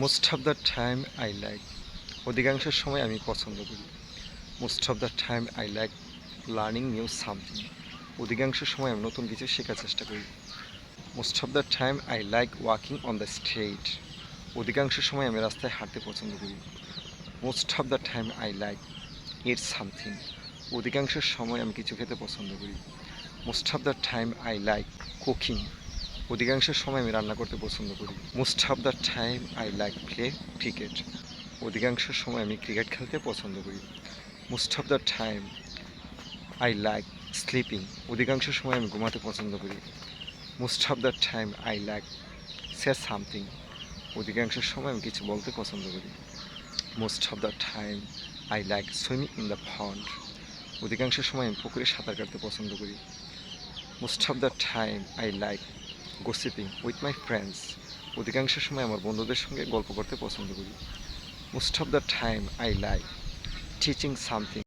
Most of the time I like, অধিকাংশ সময় আমি পছন্দ করি। Most of the time I like learning new something, অধিকাংশ সময় আমি নতুন কিছু শেখার চেষ্টা করি। Most of the time I like walking on the street, অধিকাংশ সময় আমি রাস্তায় হাঁটতে পছন্দ করি। Most of the time I like it something, অধিকাংশ সময় আমি কিছু খেতে পছন্দ করি। Most of the time I like cooking, অধিকাংশ সময় আমি রান্না করতে পছন্দ করি। Most of the time I like play cricket, অধিকাংশ সময় আমি ক্রিকেট খেলতে পছন্দ করি। Most of the time I like sleeping, অধিকাংশ সময় আমি ঘুমাতে পছন্দ করি। Most of the time I like say something, অধিকাংশ সময় আমি কিছু বলতে পছন্দ করি। Most of the time I like swimming in the pond, অধিকাংশ সময় আমি পুকুরে সাঁতার কাটতে পছন্দ করি। Most of the time I like gossiping with my friends, অধিকাংশ সময় আমার বন্ধুদের সঙ্গে গল্প করতে পছন্দ করি। Most of the time I like teaching something,